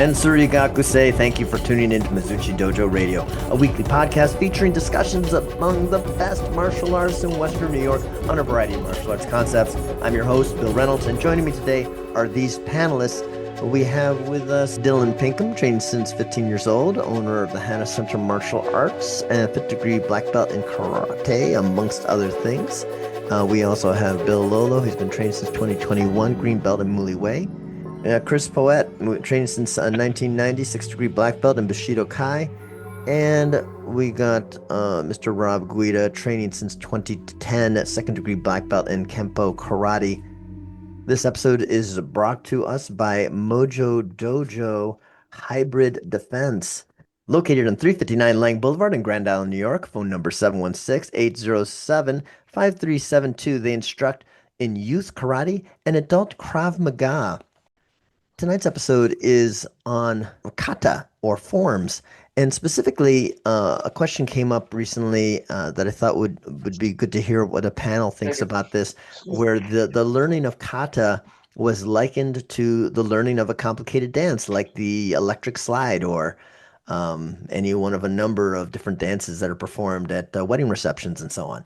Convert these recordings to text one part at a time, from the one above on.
And Surigakusei, thank you for tuning in to Mizuchi Dojo Radio, a weekly podcast featuring discussions among the best martial artists in Western New York on a variety of martial arts concepts. I'm your host, Bill Reynolds, and joining me today are these panelists. We have with us Dylan Pinkham, trained since 15 years old, owner of the Hana Center Martial Arts, and 5th degree black belt in karate, amongst other things. We also have Bill Lolo, who's been trained since 2021, green belt in Muliwai. Chris Poette, trained since 1990, 6th degree black belt in Bushido Kai. And we got Mr. Rob Guida, training since 2010, 2nd degree black belt in Kenpo karate. This episode is brought to us by Mojo Dojo Hybrid Defense, located on 359 Lang Boulevard in Grand Island, New York. Phone number 716-807-5372. They instruct in youth karate and adult Krav Maga. Tonight's episode is on kata, or forms, and specifically a question came up recently that I thought would be good to hear what a panel thinks about this, where the learning of kata was likened to the learning of a complicated dance like the electric slide or any one of a number of different dances that are performed at wedding receptions and so on.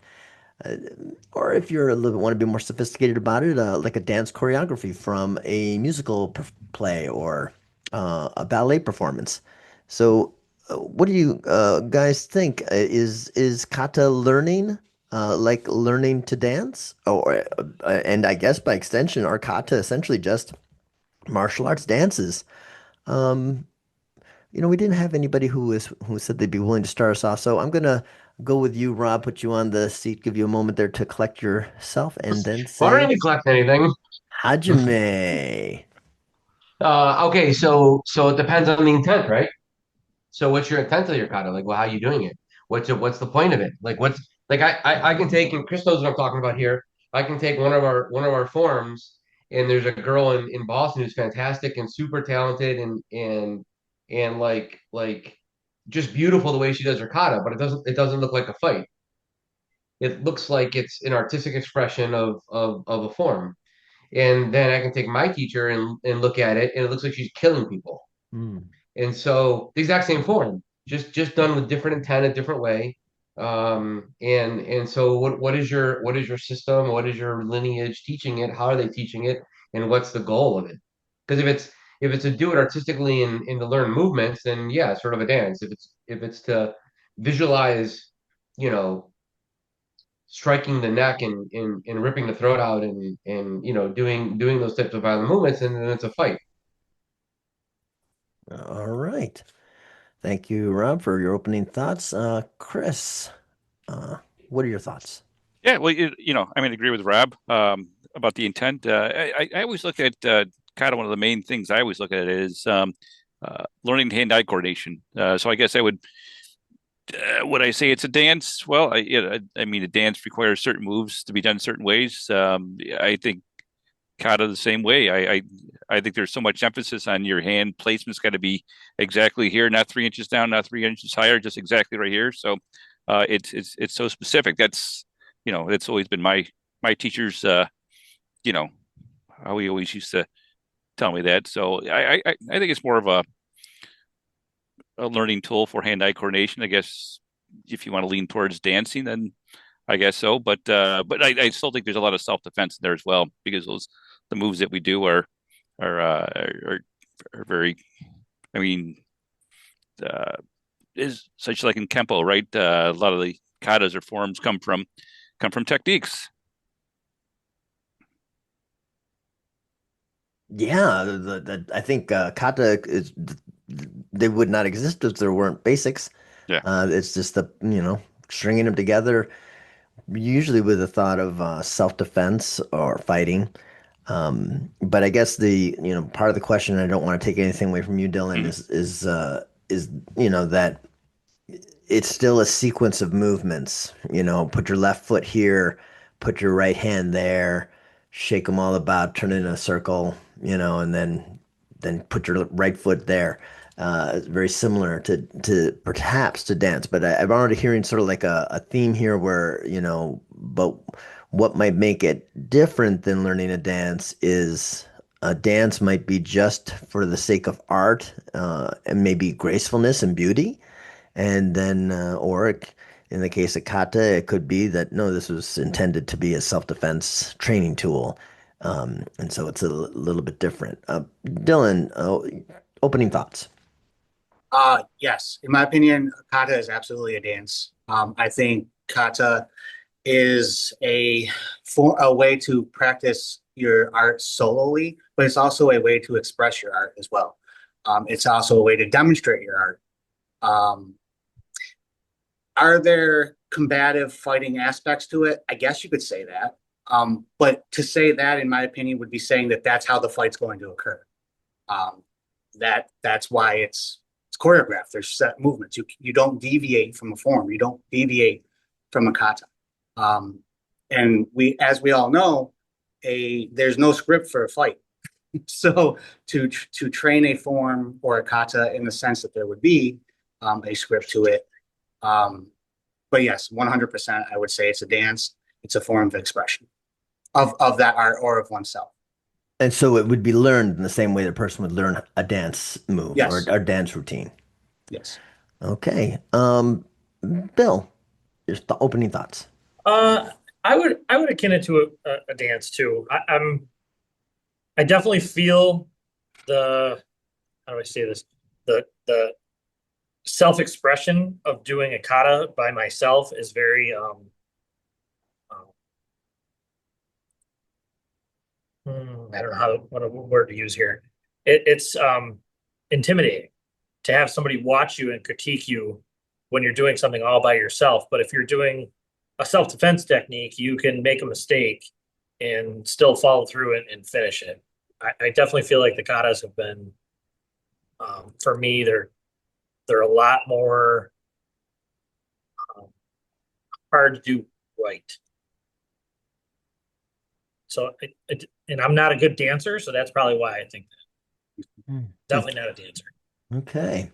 Or if you're a little bit want to be more sophisticated about it, like a dance choreography from a musical play or a ballet performance. So, what do you guys think? Is kata learning like learning to dance? Or and I guess by extension, are kata essentially just martial arts dances? We didn't have anybody who said they'd be willing to start us off. So I'm gonna go with you, Rob. Put you on the seat. Give you a moment there to collect yourself, and then Well, I say didn't collect anything. Hajime. Okay, so it depends on the intent, right? So what's your intent of your kata? Like, well, how are you doing it? What's the point of it? Like, what's like I can take, and Chris knows what I'm talking about here. I can take one of our forms, and there's a girl in Boston who's fantastic and super talented and like just beautiful the way she does her kata, but it doesn't look like a fight. It looks like it's an artistic expression of a form. And then I can take my teacher and look at it, and it looks like she's killing people. Hmm. And so the exact same form, just done with different intent, a different way. And so what is your system? What is your lineage teaching it? How are they teaching it? And what's the goal of it? Because if it's to do it artistically and to learn movements, then yeah, it's sort of a dance. If it's to visualize, you know, striking the neck and ripping the throat out and doing those types of violent movements, and then it's a fight. All right. Thank you, Rob, for your opening thoughts. Chris, uh, what are your thoughts? Yeah, well, I mean, I agree with Rob about the intent. I always look at kind of one of the main things I always look at is learning hand-eye coordination. So I guess would I say it's a dance? Well, I mean, a dance requires certain moves to be done certain ways. I think kata the same way. I think there's so much emphasis on your hand placement's got to be exactly here, not 3 inches down, not 3 inches higher, just exactly right here. So it's so specific. That's always been my teachers. You know, how he always used to tell me that. So I think it's more of a learning tool for hand-eye coordination. I guess if you want to lean towards dancing, then I guess so. But I still think there's a lot of self-defense in there as well because the moves that we do are very. I mean, is such like in Kenpo, right? A lot of the katas or forms come from techniques. Yeah, I think kata they would not exist if there weren't basics. Yeah. It's just stringing them together, usually with the thought of self-defense or fighting. But I guess part of the question, I don't want to take anything away from you, Dylan, Mhm. is that it's still a sequence of movements. Put your left foot here, put your right hand there, shake them all about, turn it in a circle, and then put your right foot there. It's very similar to perhaps to dance, but I'm already hearing sort of like a theme here where, but what might make it different than learning a dance is a dance might be just for the sake of art and maybe gracefulness and beauty. And then, in the case of kata, it could be that no, this was intended to be a self-defense training tool. And so it's a little bit different. Dylan, opening thoughts. Yes, in my opinion, kata is absolutely a dance. I think kata is a way to practice your art solely, but it's also a way to express your art as well. It's also a way to demonstrate your art. Um, are there combative fighting aspects to it? I guess you could say that. But to say that, in my opinion, would be saying that that's how the fight's going to occur. Um, that's why it's choreographed. There's set movements. You don't deviate from a form. You don't deviate from a kata. Um, and as we all know, there's no script for a fight. So to train a form or a kata in the sense that there would be a script to it. But yes, 100%, I would say it's a dance. It's a form of expression of that art or of oneself. And so it would be learned in the same way the person would learn a dance move Yes. or dance routine. Yes. Okay. Bill, just the opening thoughts. Uh, I would akin it to a dance too. I definitely feel the how do I say this the self-expression of doing a kata by myself is very I don't know what a word to use here. It's intimidating to have somebody watch you and critique you when you're doing something all by yourself. But if you're doing a self-defense technique, you can make a mistake and still follow through and finish it. I definitely feel like the katas have been, for me, they're a lot more um, hard to do right. So, and I'm not a good dancer, so that's probably why I think that. Definitely not a dancer. Okay.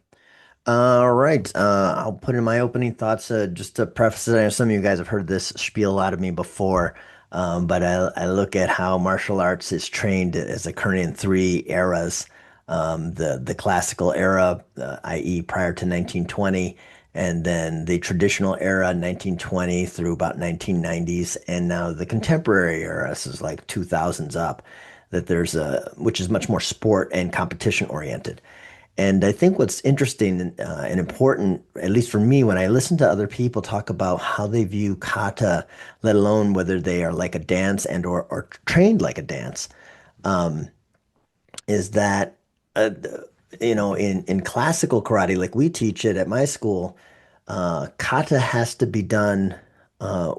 All right. I'll put in my opening thoughts just to preface it. I know some of you guys have heard this spiel out of me before, but I look at how martial arts is trained as occurring in three eras. The classical era, i.e., prior to 1920, and then the traditional era, 1920 through about 1990s, and now the contemporary era, this is like 2000s up, that which is much more sport and competition oriented. And I think what's interesting and important, at least for me, when I listen to other people talk about how they view kata, let alone whether they are like a dance and or trained like a dance, um, is that in classical karate, like we teach it at my school, kata has to be done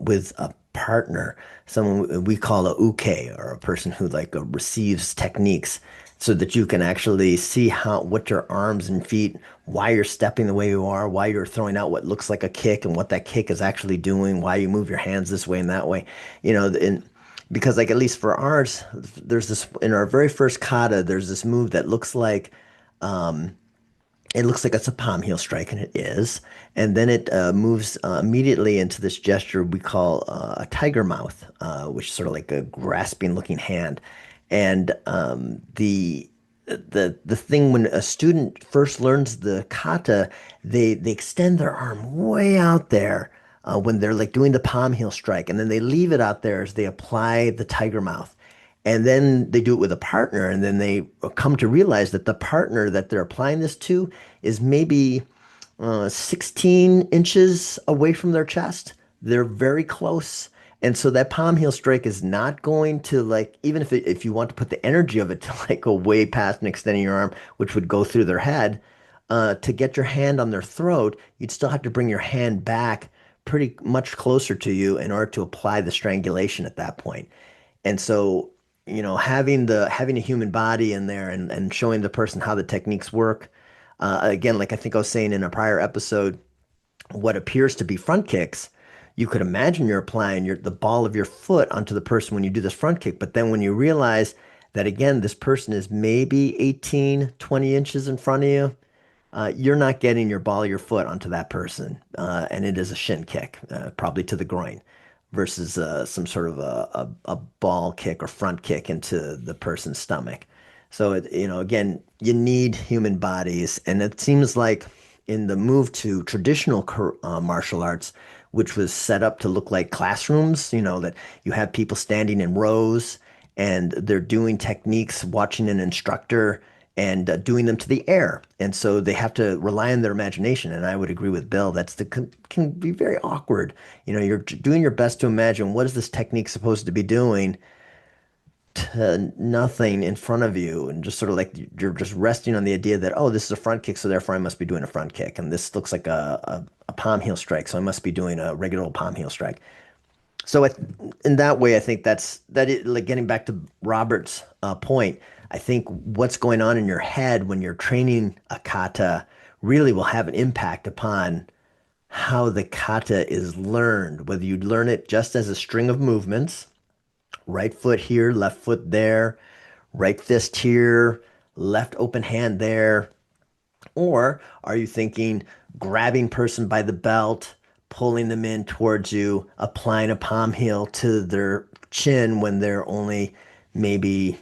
with a partner, someone we call a uke, or a person who like receives techniques, so that you can actually see what your arms and feet, why you're stepping the way you are, why you're throwing out what looks like a kick, and what that kick is actually doing, why you move your hands this way and that way, and because like at least for ours, there's this in our very first kata, there's this move that um, it looks like it's a palm heel strike, and it is. And then it moves immediately into this gesture we call a tiger mouth, which is sort of like a grasping looking hand. And the thing when a student first learns the kata, they extend their arm way out there when they're like doing the palm heel strike, and then they leave it out there as they apply the tiger mouth. And then they do it with a partner, and then they come to realize that the partner that they're applying this to is maybe 16 inches away from their chest. They're very close. And so that palm heel strike is not going to like, even if you want to put the energy of it to like go way past and extending your arm, which would go through their head, to get your hand on their throat, you'd still have to bring your hand back pretty much closer to you in order to apply the strangulation at that point. And so, having a human body in there and showing the person how the techniques work. Again, like I think I was saying in a prior episode, what appears to be front kicks, you could imagine you're applying the ball of your foot onto the person when you do this front kick. But then when you realize that again, this person is maybe 18, 20 inches in front of you, you're not getting your ball of your foot onto that person. And it is a shin kick, probably to the groin, versus some sort of a ball kick or front kick into the person's stomach. So again, you need human bodies, and it seems like in the move to traditional martial arts, which was set up to look like classrooms, that you have people standing in rows and they're doing techniques, watching an instructor and doing them to the air, and so they have to rely on their imagination. And I would agree with Bill. Can be very awkward. You're doing your best to imagine what is this technique supposed to be doing to nothing in front of you and just sort of like you're just resting on the idea that, oh, this is a front kick, so therefore I must be doing a front kick, and this looks like a palm heel strike, so I must be doing a regular old palm heel strike. So in that way, I think like getting back to Robert's point. I think what's going on in your head when you're training a kata really will have an impact upon how the kata is learned, whether you learn it just as a string of movements, right foot here, left foot there, right fist here, left open hand there? Or are you thinking grabbing person by the belt, pulling them in towards you, applying a palm heel to their chin when they're only maybe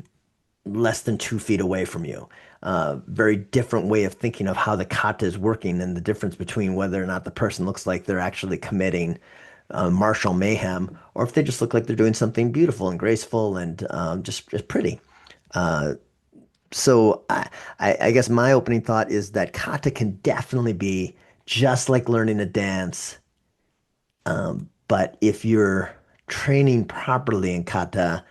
less than 2 feet away from you? Very different way of thinking of how the kata is working and the difference between whether or not the person looks like they're actually committing martial mayhem or if they just look like they're doing something beautiful and graceful and just pretty. Uh, so I guess my opening thought is that kata can definitely be just like learning a dance, but if you're training properly in kata,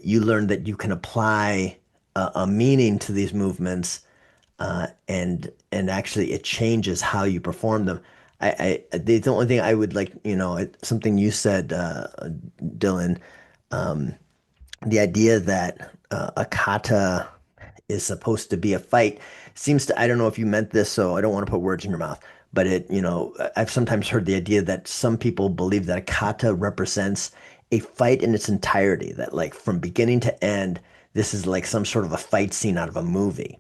you learn that you can apply a meaning to these movements, and actually it changes how you perform them. The only thing I would like, something you said, Dylan, the idea that a kata is supposed to be a fight seems to, I don't know if you meant this, so I don't want to put words in your mouth, but I've sometimes heard the idea that some people believe that a kata represents a fight in its entirety, that like from beginning to end, this is like some sort of a fight scene out of a movie,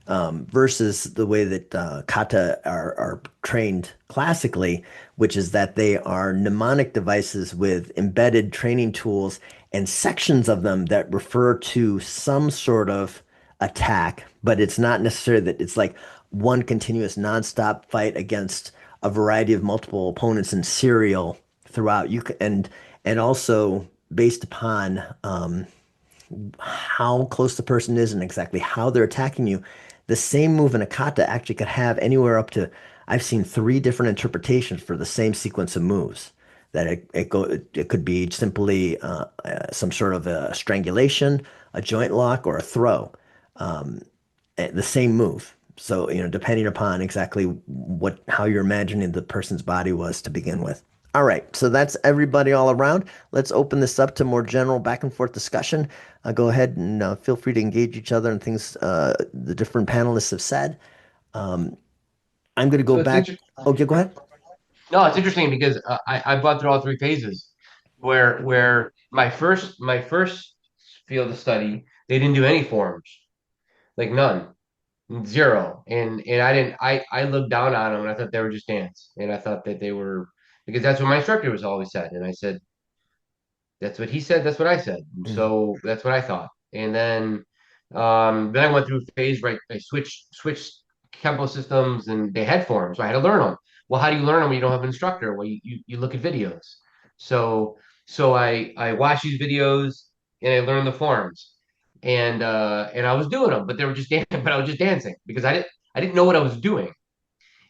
versus the way that kata are trained classically, which is that they are mnemonic devices with embedded training tools and sections of them that refer to some sort of attack, but it's not necessarily that it's like one continuous nonstop fight against a variety of multiple opponents in serial throughout. And also based upon how close the person is and exactly how they're attacking you. The same move in a kata actually could have anywhere up to, I've seen 3 different interpretations for the same sequence of moves. That it could be simply some sort of a strangulation, a joint lock, or a throw. The same move. So, depending upon exactly how you're imagining the person's body was to begin with. All right, so that's everybody all around. Let's open this up to more general back and forth discussion. Go ahead and feel free to engage each other and things the different panelists have said. I'm going to go So it's back. interesting. Okay, go ahead. No, it's interesting because I've gone through all 3 phases where my first field of study, they didn't do any forms, like none. Zero. And I looked down on them and I thought they were just dance. And I thought that they were because that's what my instructor was always said. And I said, that's what he said, that's what I said. Mhm. So that's what I thought. And then I went through a phase right I switched Kempo systems and they had forms. So I had to learn them. Well, how do you learn them when you don't have an instructor? Well, you look at videos. So I watched these videos and I learned the forms. And I was doing them, but they were just but I was just dancing because I didn't know what I was doing.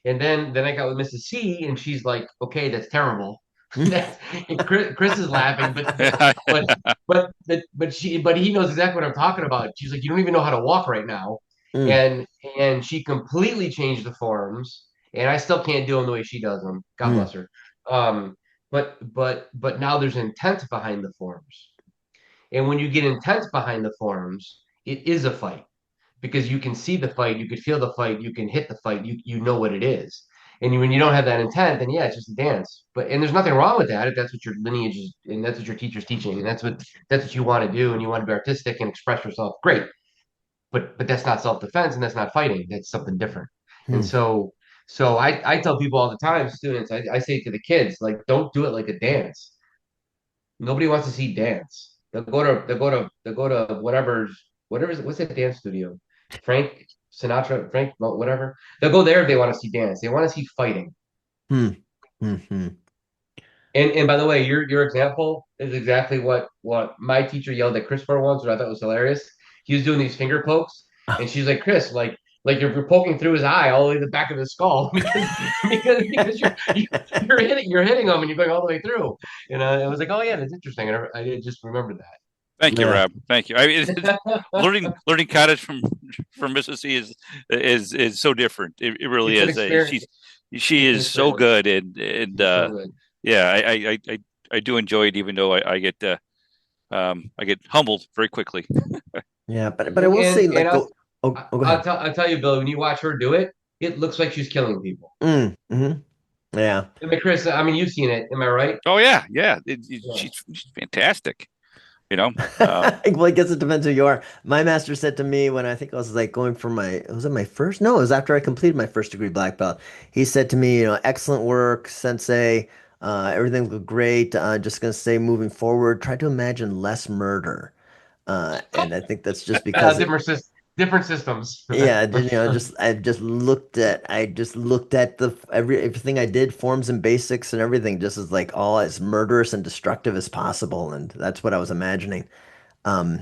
And then I got with Mrs. C, and she's like, "Okay, that's terrible." And Chris is laughing, but he knows exactly what I'm talking about. She's like, "You don't even know how to walk right now," Mm, and she completely changed the forms, and I still can't do them the way she does them. God mm, bless her. Um, but now there's intent behind the forms, and when you get intent behind the forms, it is a fight because you can see the fight, you can feel the fight, you can hit the fight, you know what it is. And when you don't have that intent, then yeah, it's just a dance. And there's nothing wrong with that if that's what your lineage is and that's what your teacher's teaching and that's what you want to do and you want to be artistic and express yourself. Great. But that's not self-defense and that's not fighting. That's something different. And mm. so I tell people all the time, students, I say to the kids, like, don't do it like a dance. Nobody wants to see dance. They'll go to whatever whatever, what's that dance studio? Frank Sinatra, Frank, whatever. They'll go there if they want to see dance. They want to see fighting. Hmm. Hmm. And by the way, your example is exactly what my teacher yelled at Chris for once, which I thought was hilarious. He was doing these finger pokes, and she's like, Chris, like you're poking through his eye all the way to the back of his skull because you're hitting him and you're going all the way through. You know, it was like, oh yeah, that's interesting. I just remembered Thank you, Yeah. Rob. Thank you. I mean, that. learning cottage from Mississippi is so different. It really It's an is. experience. She It's an is so experience. good, and It's so good. yeah, I do enjoy it, even though I get humbled very quickly. Yeah, but I And will say, and like, go ahead. I'll tell you, Bill, when you watch her do it, it looks like she's killing people. Yeah. I mean, Chris, I mean, you've seen it. Am I right? Oh yeah, yeah. Yeah. She's fantastic. You know. Um, Well, I guess it depends who you are. My master said to me when I think I was like going for was it my first? No, it was after I completed my first degree black belt. He said to me, excellent work, sensei. Everything looked great. Just gonna say moving forward, try to imagine less murder. And I think that's just because Different systems. yeah, I just looked at everything I did, forms and basics and everything, just as like all as murderous and destructive as possible, and that's what I was imagining. Um,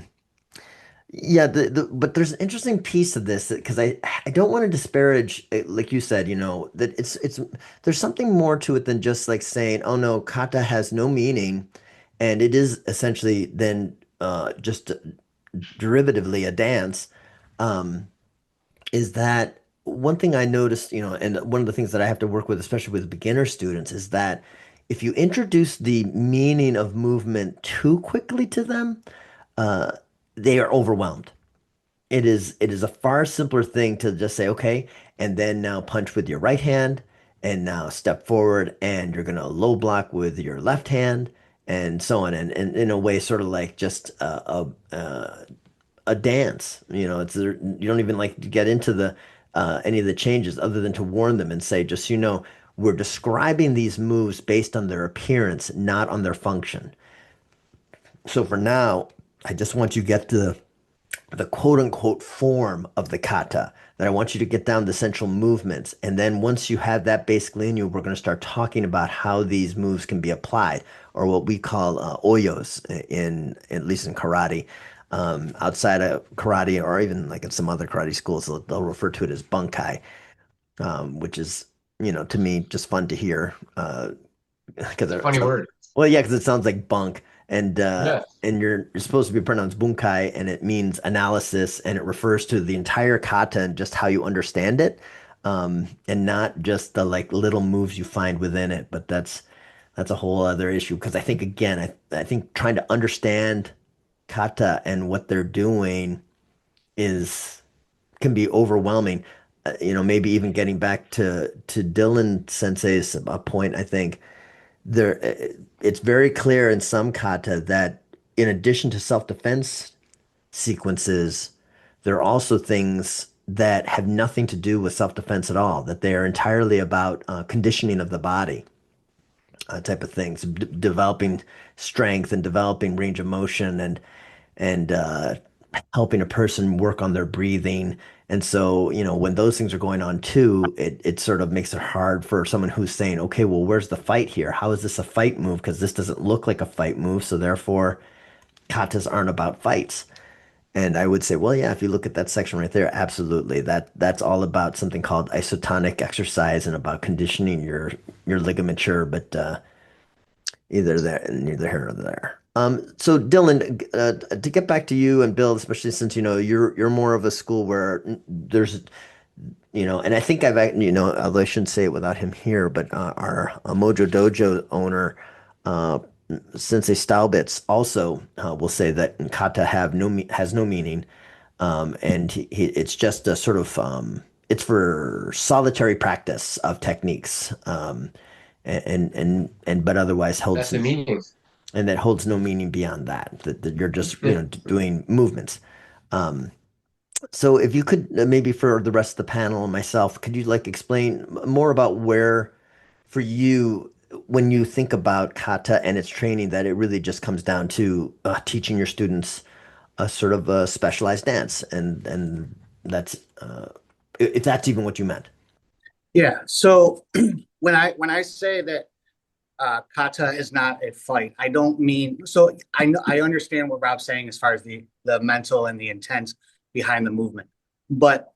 yeah, but there's an interesting piece of this because I don't want to disparage, like you said, that it's there's something more to it than just like saying, oh no, kata has no meaning, and it is essentially then just derivatively a dance. Um, is that one thing I noticed, and one of the things that I have to work with, especially with beginner students, is that if you introduce the meaning of movement too quickly to them, uh, they are overwhelmed. It is a far simpler thing to just say, okay, and then now punch with your right hand, and now step forward, and you're gonna low block with your left hand, and so on, and in a way, sort of like just a dance. You don't even like to get into the any of the changes other than to warn them and say, just we're describing these moves based on their appearance, not on their function. So for now, I just want you to get to the quote unquote form of the kata. That I want you to get down the central movements. And then once you have that basically in you, we're going to start talking about how these moves can be applied, or what we call oyos at least in karate. Outside of karate, or even like in some other karate schools, they'll refer to it as bunkai, which is, to me, just fun to hear. Because It's a funny word. well, yeah, because it sounds like bunk, and Yeah. you're supposed to be pronounced bunkai, and it means analysis, and it refers to the entire kata and just how you understand it, and not just the like little moves you find within it. But that's a whole other issue because I think again, I think trying to understand kata and what they're doing is can be overwhelming. Maybe even getting back to Dylan Sensei's point, I think it's very clear in some kata that in addition to self-defense sequences, there are also things that have nothing to do with self-defense at all, that they are entirely about conditioning of the body, type of things, developing strength and developing range of motion and helping a person work on their breathing. And so, when those things are going on too, it sort of makes it hard for someone who's saying, okay, well, where's the fight here? How is this a fight move? Because this doesn't look like a fight move. So therefore, katas aren't about fights. And I would say, well, yeah, if you look at that section right there, absolutely. That's all about something called isotonic exercise and about conditioning your ligamenture, but neither here nor there. So Dylan, to get back to you and Bill, especially since you're more of a school where there's and I think although I shouldn't say it without him here, but our Mojo Dojo owner, uh, Sensei Staubitz, also will say that kata has no meaning, and it's just a sort of it's for solitary practice of techniques, and but otherwise That's the meanings. and that holds no meaning beyond that you're just doing movements. Um, so if you could maybe for the rest of the panel and myself, could you like explain more about where for you when you think about kata and its training that it really just comes down to teaching your students a sort of a specialized dance, and that's if that's even what you meant. Yeah. So when I say that kata is not a fight, I don't mean, so I know I understand what Rob's saying as far as the mental and the intent behind the movement, but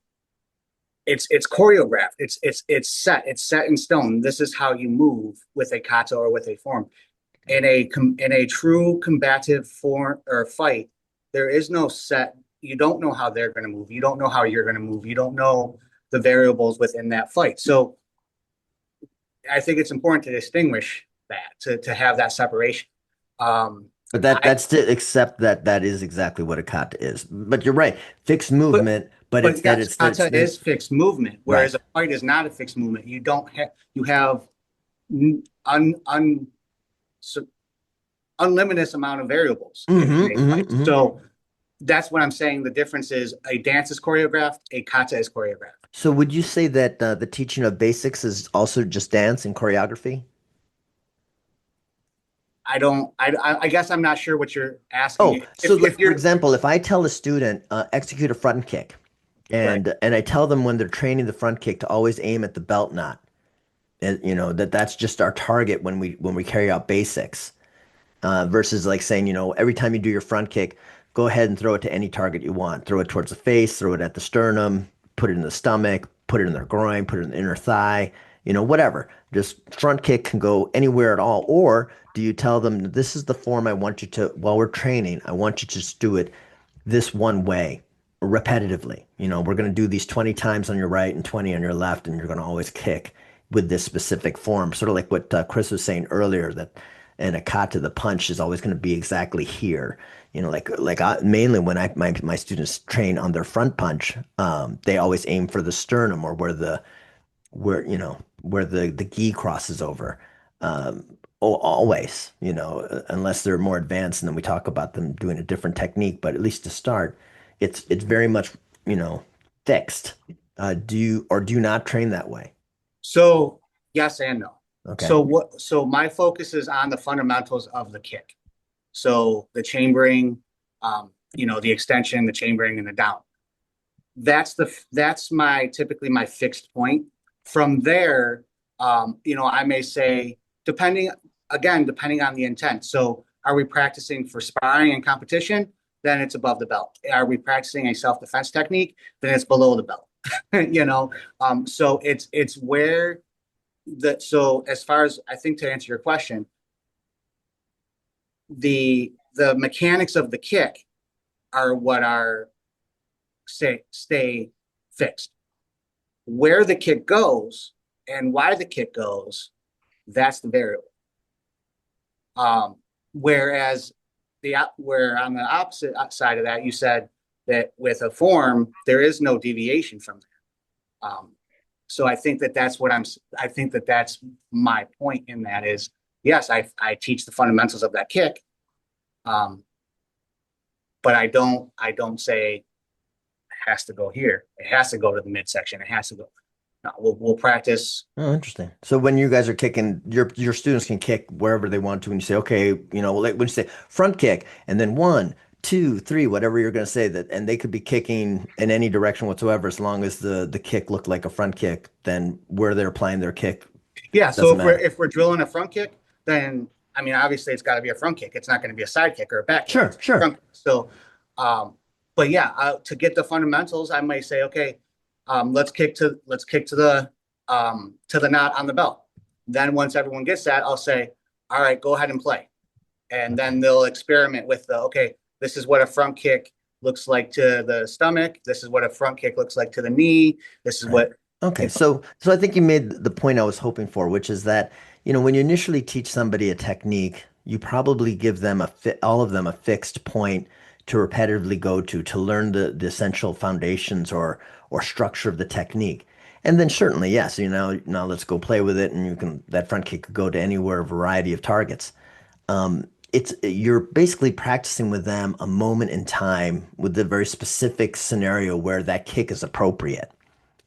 it's choreographed. It's set in stone. This is how you move with a kata or with a form. In a true combative form or fight, there is no set. You don't know how they're going to move. You don't know how you're going to move. You don't know the variables within that fight. So I think it's important to distinguish that, to have that separation. But I, that's to accept that that is exactly what a kata is. But you're right, fixed but movement, but but yes, it's kata is fixed movement, right. whereas a fight is not a fixed movement. You have un, un, so unlimited amount of variables in a fight. Hmm. So that's what I'm saying. The difference is a dance is choreographed, a kata is choreographed. So would you say that the teaching of basics is also just dance and choreography? I don't. I guess I'm not sure what you're Oh, asking. so If like for you're example, if I tell a student execute a front kick, right, and I tell them when they're training the front kick to always aim at the belt knot, and you know that's just our target when we carry out basics, versus like saying, you know, every time you do your front kick, go ahead and throw it to any target you want. Throw it towards the face, throw it at the sternum, put it in the stomach, put it in their groin, put it in the inner thigh, you know, whatever. Just front kick can go anywhere at all. Or do you tell them this is the form I want you to, while we're training, I want you to just do it this one way repetitively. You know, we're going to do these 20 times on your right and 20 on your left, and you're going to always kick with this specific form. Sort of like what Chris was saying earlier, that in a kata, the punch is always going to be exactly here. You know, mainly when my students train on their front punch, they always aim for the sternum or where you know where the gi crosses over. Always, you know, unless they're more advanced, and then we talk about them doing a different technique. But at least to start, it's very much, you know, fixed. Do you or do you not train that way? so yes and no. Okay. So my focus is on the fundamentals of the kick. So the chambering, the extension, the chambering, and the down. That's my typically my fixed point. From there, I may say, depending on the intent. So are we practicing for sparring and competition? Then it's above the belt. Are we practicing a self-defense technique? Then it's below the belt. So it's where so as far as I think, to answer your question, the mechanics of the kick are what are stay fixed. Where the kick goes and why the kick goes, that's the variable. Whereas where on the opposite side of that, you said that with a form there is no deviation from that. So I think I think that that's my point in that is, yes, I teach the fundamentals of that kick, but I don't say it has to go here. It has to go to the midsection. It has to go. No, we'll practice. Oh, interesting. So when you guys are kicking, your students can kick wherever they want to, and you say, okay, you know, like when you say front kick, and then one, two, three, whatever you're going to say, that, and they could be kicking in any direction whatsoever, as long as the kick looked like a front kick, then where they're applying their kick Yeah. So doesn't matter. if we're drilling a front kick, then I mean obviously it's got to be a front kick. It's not going to be a side kick or a back kick. Sure, It's a sure. front kick. So, but yeah, to get the fundamentals, I might say, okay, let's kick to the knot on the belt. Then once everyone gets that, I'll say, all right, go ahead and play. And then they'll experiment with okay, this is what a front kick looks like to the stomach. This is what a front kick looks like to the knee. This is Right. what, Okay, you know, so I think you made the point I was hoping for, which is that, you know, when you initially teach somebody a technique, you probably give them all of them a fixed point to repetitively go to learn the essential foundations or structure of the technique. And then certainly, yes, you know, now let's go play with it, and that front kick could go to anywhere, a variety of targets. You're basically practicing with them a moment in time with a very specific scenario where that kick is appropriate.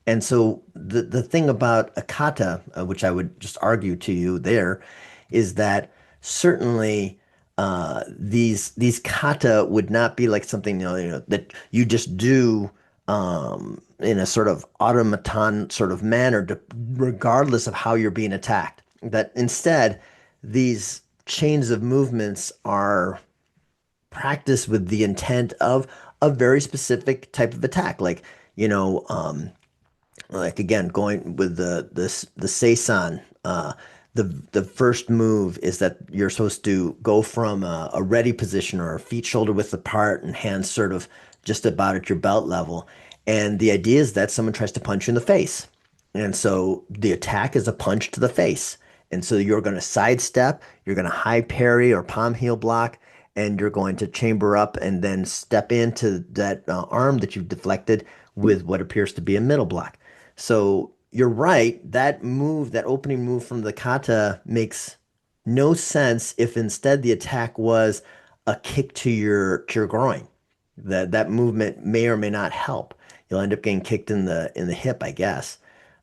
And so the thing about a kata, which I would just argue to you there, is that certainly these kata would not be like something that you just do in a sort of automaton sort of manner, regardless of how you're being attacked. That instead, these chains of movements are practiced with the intent of a very specific type of attack, like again, going with the seisan, the first move is that you're supposed to go from a ready position or feet shoulder width apart and hands sort of just about at your belt level. And the idea is that someone tries to punch you in the face. And so the attack is a punch to the face. And so you're going to sidestep, you're going to high parry or palm heel block, and you're going to chamber up and then step into that arm that you've deflected with what appears to be a middle block. So you're right. That move, that opening move from the kata makes no sense if instead the attack was a kick to your groin. That movement may or may not help. You'll end up getting kicked in the hip, I guess.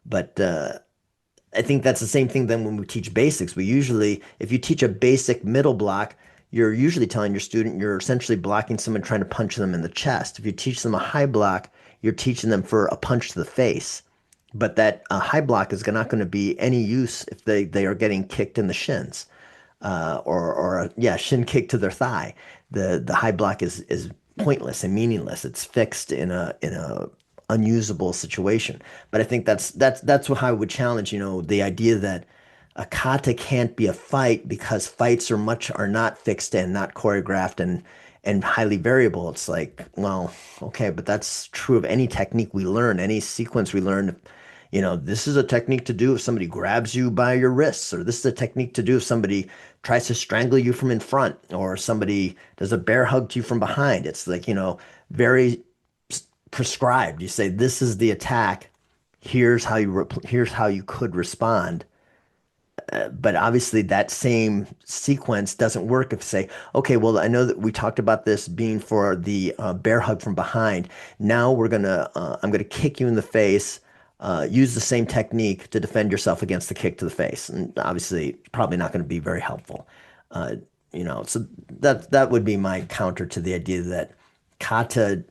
But I think that's the same thing then when we teach basics. We usually, if you teach a basic middle block, you're usually telling your student you're essentially blocking someone trying to punch them in the chest. If you teach them a high block, you're teaching them for a punch to the face. But that high block is not going to be any use if they are getting kicked in the shins, or yeah, shin kick to their thigh. The high block is pointless and meaningless. It's fixed in a unusable situation. But I think that's how I would challenge, the idea that a kata can't be a fight because fights are not fixed and not choreographed and highly variable. It's like, well, okay, but that's true of any technique we learn, any sequence we learn. This is a technique to do if somebody grabs you by your wrists, or this is a technique to do if somebody tries to strangle you from in front, or somebody does a bear hug to you from behind. It's like, very prescribed. You say, this is the attack. Here's how you could respond. But obviously that same sequence doesn't work if say, okay, well, I know that we talked about this being for the bear hug from behind. Now I'm gonna kick you in the face. Use the same technique to defend yourself against the kick to the face, and obviously probably not going to be very helpful. So that would be my counter to the idea that kata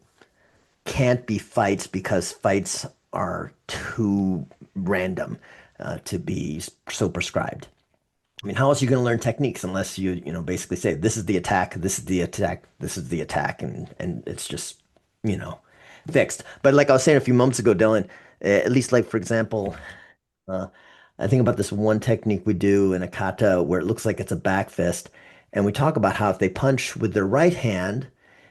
can't be fights because fights are too random to be so prescribed. I mean, how else are you going to learn techniques unless basically say this is the attack, this is the attack, this is the attack, and it's just you know fixed. But like I was saying a few moments ago, Dylan, at least like for example, uh, I think about this one technique we do in a kata where it looks like it's a back fist, and we talk about how if they punch with their right hand,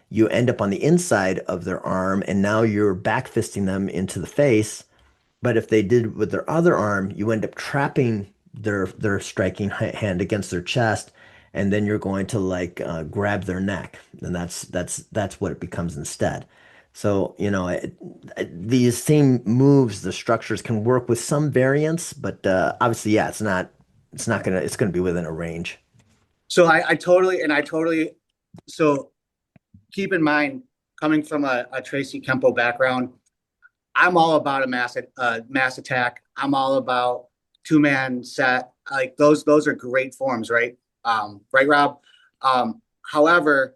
you end up on the inside of their arm, and now you're back fisting them into the face. But if they did with their other arm, you end up trapping their striking hand against their chest, and then you're going to like grab their neck, and that's what it becomes instead. So these same moves, the structures can work with some variance, but obviously, yeah, it's gonna be within a range. So I totally, so keep in mind, coming from a Tracy Kempo background, I'm all about a mass attack. I'm all about two-man set. Like those are great forms, right? Right, Rob? However,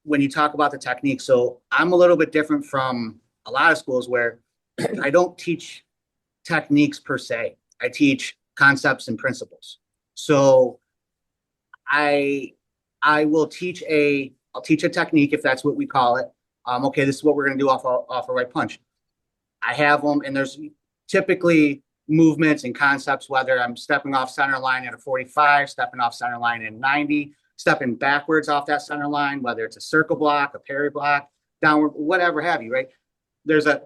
when you talk about the technique, so I'm a little bit different from a lot of schools where I don't teach techniques per se. I teach concepts and principles. So I'll teach a technique if that's what we call it. Okay, this is what we're going to do off a right punch. I have them, and there's typically movements and concepts, whether I'm stepping off center line at a 45, stepping off center line at 90, stepping backwards off that center line, whether it's a circle block, a parry block, downward, whatever have you, right? There's a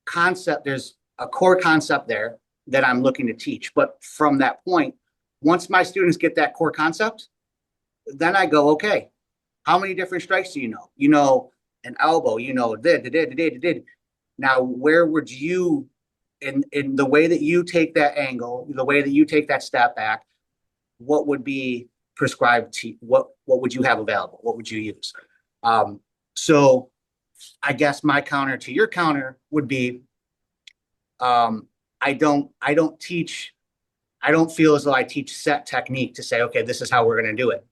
concept, there's a core concept there that I'm looking to teach. But from that point, once my students get that core concept, then I go, okay, how many different strikes do you know? You know, an elbow, did. Now, where would you, in the way that you take that angle, the way that you take that step back, what would be prescribed to what would you have available? What would you use? So I guess my counter to your counter would be, I don't feel as though I teach set technique to say, okay, this is how we're going to do it.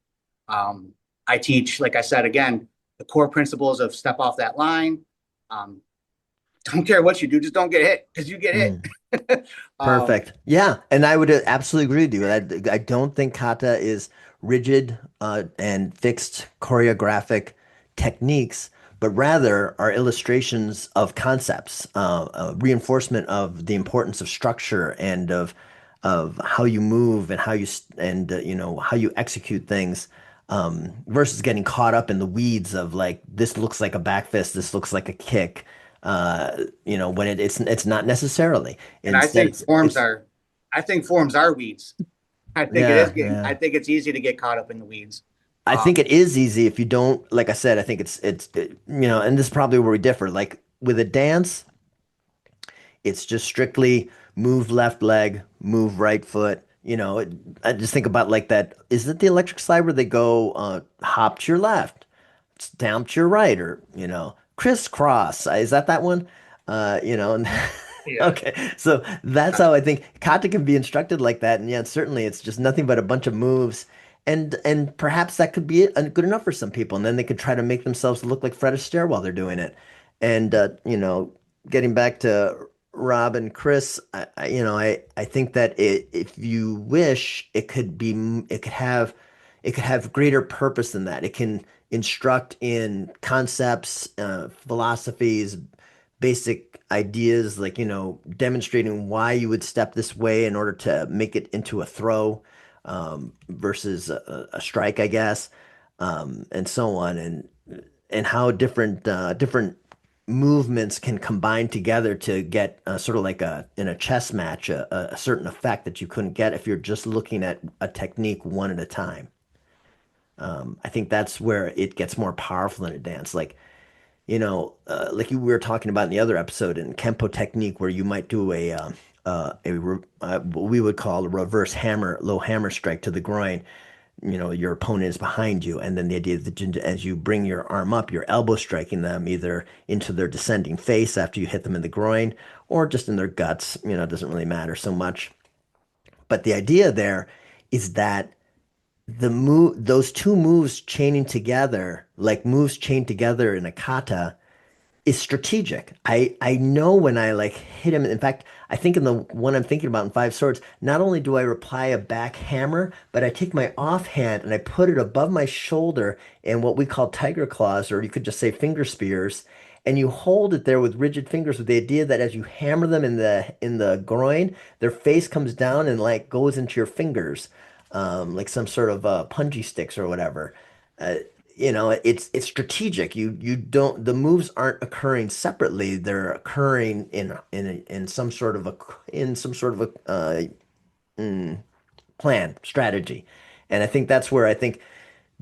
I teach, like I said, again, the core principles of step off that line. Don't care what you do, just don't get hit because you get hit. Mm. Perfect. Yeah, and I would absolutely agree with you. I don't think kata is rigid and fixed choreographic techniques, but rather are illustrations of concepts, reinforcement of the importance of structure and of how you move and how how you execute things. Versus getting caught up in the weeds of like this looks like a back fist, this looks like a kick. When it's not necessarily. And I Instead, think forms are weeds. yeah, yeah. I think it's easy to get caught up in the weeds. I think it is easy if you don't, like I said, I think and this is probably where we differ. Like with a dance, it's just strictly move left leg, move right foot. I just think about like that. Is it the electric slide where they go hop to your left, stamp to your right, or crisscross? Is that one? And Yeah. okay, so that's how I think kata can be instructed like that. And yeah, certainly it's just nothing but a bunch of moves. And perhaps that could be good enough for some people. And then they could try to make themselves look like Fred Astaire while they're doing it. And getting back to Rob and Chris, I think that if you wish, it could have greater purpose than that. It can instruct in concepts, philosophies, basic ideas, like, demonstrating why you would step this way in order to make it into a throw, versus a strike, I guess, and so on, and how different movements can combine together to get sort of like in a chess match, a certain effect that you couldn't get if you're just looking at a technique one at a time. I think that's where it gets more powerful in a dance. Like you were talking about in the other episode in Kenpo technique, where you might do what we would call a reverse hammer, low hammer strike to the groin. Your opponent is behind you, and then the idea that as you bring your arm up, you're elbow striking them either into their descending face after you hit them in the groin, or just in their guts. It doesn't really matter so much. But the idea there is that those two moves chaining together, like moves chained together in a kata, is strategic. I know when I like hit him. In fact, I think in the one I'm thinking about in Five Swords, not only do I reply a back hammer, but I take my offhand and I put it above my shoulder in what we call tiger claws, or you could just say finger spears, and you hold it there with rigid fingers with the idea that as you hammer them in the groin, their face comes down and like goes into your fingers, like some sort of punji sticks or whatever. Uh, it's strategic. You don't the moves aren't occurring separately. They're occurring in some sort of a plan strategy. And I think that's where I think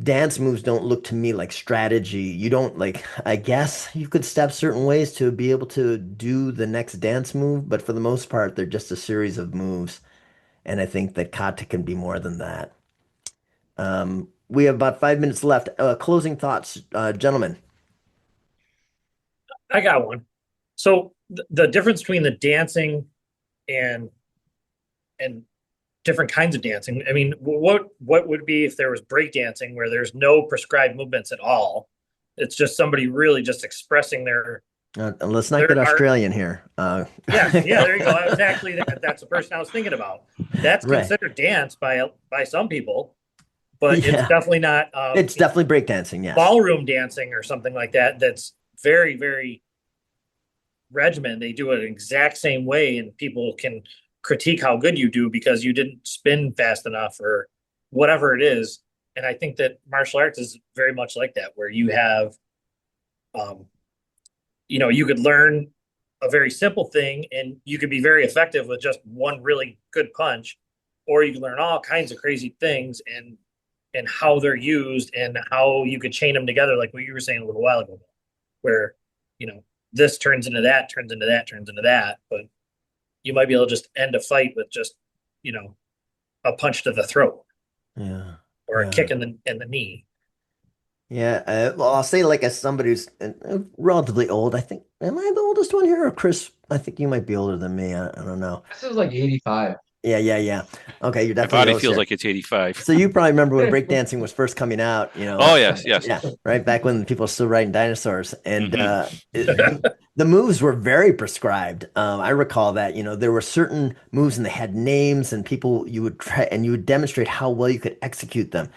dance moves don't look to me like strategy. You don't like, I guess you could step certain ways to be able to do the next dance move, but for the most part, they're just a series of moves. And I think that kata can be more than that. We have about 5 minutes left. Closing thoughts, gentlemen. I got one. So the difference between the dancing and and different kinds of dancing. I mean, what would be if there was break dancing where there's no prescribed movements at all? It's just somebody really just expressing Let's not their get art. Australian here. Yeah, there you go. Exactly. That's the person I was thinking about. That's Right. considered dance by some people, but it's Yeah. definitely not It's definitely breakdancing, yes. ballroom dancing or something like that. That's very, very regimented. They do it the exact same way, and people can critique how good you do because you didn't spin fast enough or whatever it is. And I think that martial arts is very much like that, where you have, um, you could learn a very simple thing and you could be very effective with just one really good punch, or you can learn all kinds of crazy things and how they're used and how you could chain them together, like what you were saying a little while ago, where you know this turns into that, turns into that, turns into that, but you might be able to just end a fight with just you know a punch to the throat Yeah. or a Yeah. kick in the knee. Yeah. Well, I'll say like as somebody who's relatively old, I think, am I the oldest one here or Chris? I think you might be older than me. I don't know. This is like 85. Yeah. Okay, you're My definitely body feels like it's 85. So you probably remember when breakdancing was first coming out, you know? Oh, yes. Yeah, right back when people were still riding dinosaurs, and Mhm. the moves were very prescribed. I recall that, you know, there were certain moves and they had names, and people you would try and you would demonstrate how well you could execute them.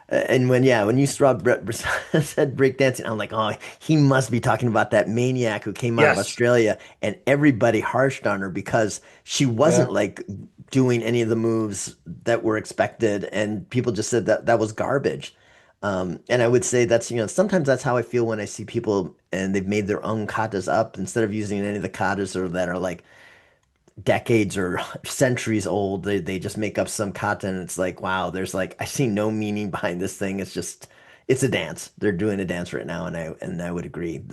And when you said breakdancing, I'm like, oh, he must be talking about that maniac who came out of Yes. Australia, and everybody harshed on her because she wasn't like doing any of the moves that were expected, and people just said that that was garbage. And I would say that's, you know, sometimes that's how I feel when I see people and they've made their own katas up instead of using any of the katas or that are like decades or centuries old. They just make up some kata, and it's like, wow, there's like, I see no meaning behind this thing. It's just, it's a dance. They're doing a dance right now, and I would agree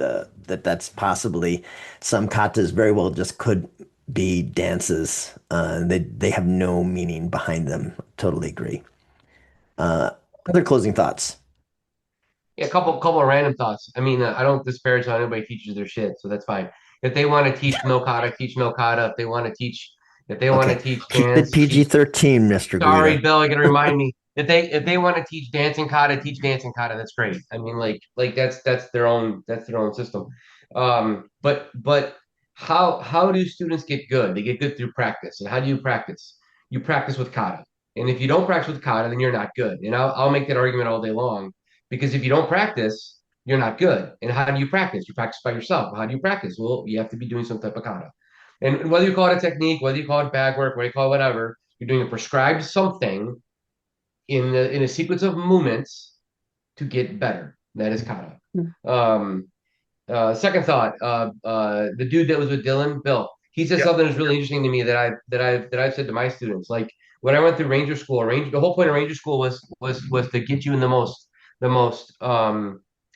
that's possibly some katas very well just could be dances. They have no meaning behind them. Totally agree. Uh, Other closing thoughts. Yeah, a couple of random thoughts. I mean, I don't disparage how anybody teaches their shit, so that's fine. If they want to teach no kata, teach no kata. If they want to Okay, teach keep it dance, teach. PG-13, Mr. Sorry, Guida. Bill, you gotta remind me. If they want to teach dancing kata, teach dancing kata. That's great. I mean, like that's their own system. But how do students get good? They get good through practice. And how do you practice? You practice with kata. And if you don't practice with kata, then you're not good. And I'll make that argument all day long because if you don't practice, you're not good. And how do you practice? You practice by yourself. How do you practice? Well, you have to be doing some type of kata. And whether you call it a technique, whether you call it bag work, whether you call it whatever, you're doing a prescribed something in a sequence of movements to get better. That is kata. Um, Second thought, the dude that was with Dylan, Bill, he said something that's really interesting to me that I've said to my students. Like when I went through Ranger School, the whole point of Ranger School was to get you in the most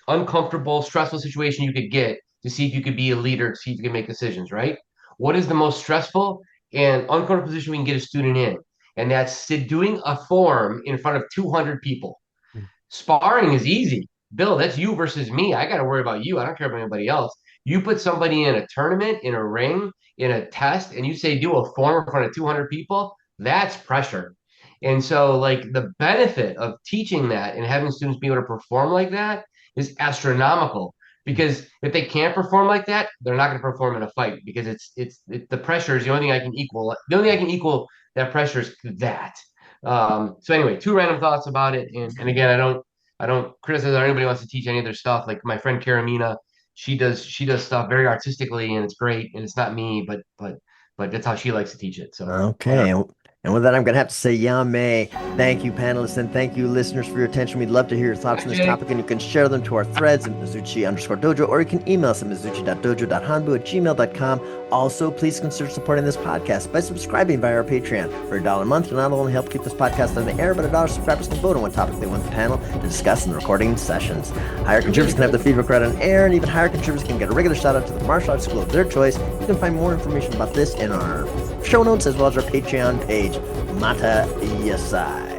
uncomfortable, stressful situation you could get to see if you could be a leader, to see if you can make decisions, right? What is the most stressful and uncomfortable position we can get a student in? And that's doing a form in front of 200 people. Sparring is easy. Bill, that's you versus me. I got to worry about you. I don't care about anybody else. You put somebody in a tournament, in a ring, in a test, and you say do a form in front of 200 people, that's pressure. And so, like, the benefit of teaching that and having students be able to perform like that is astronomical. Because if they can't perform like that, they're not going to perform in a fight because the pressure is the only thing I can equal. The only thing I can equal that pressure is that. So anyway, two random thoughts about it, and again, I don't criticize or anybody wants to teach any of their stuff. Like my friend Karamina, she does stuff very artistically, and it's great, and it's not me, but that's how she likes to teach it. So Okay. And with that, I'm going to have to say, Yame. Thank you, panelists, and thank you, listeners, for your attention. We'd love to hear your thoughts on this topic, and you can share them to our threads at Mizuchi_dojo, or you can email us at mizuchi.dojo.hanbu@gmail.com. Also, please consider supporting this podcast by subscribing via our Patreon. For $1 a month, you'll not only help keep this podcast on the air, but $1 subscribers can vote on what topic they want the panel to discuss in the recording sessions. Higher contributors can have their feedback read on air, and even higher contributors can get a regular shout out to the martial arts school of their choice. You can find more information about this in our show notes as well as our Patreon page. Mata Yasai.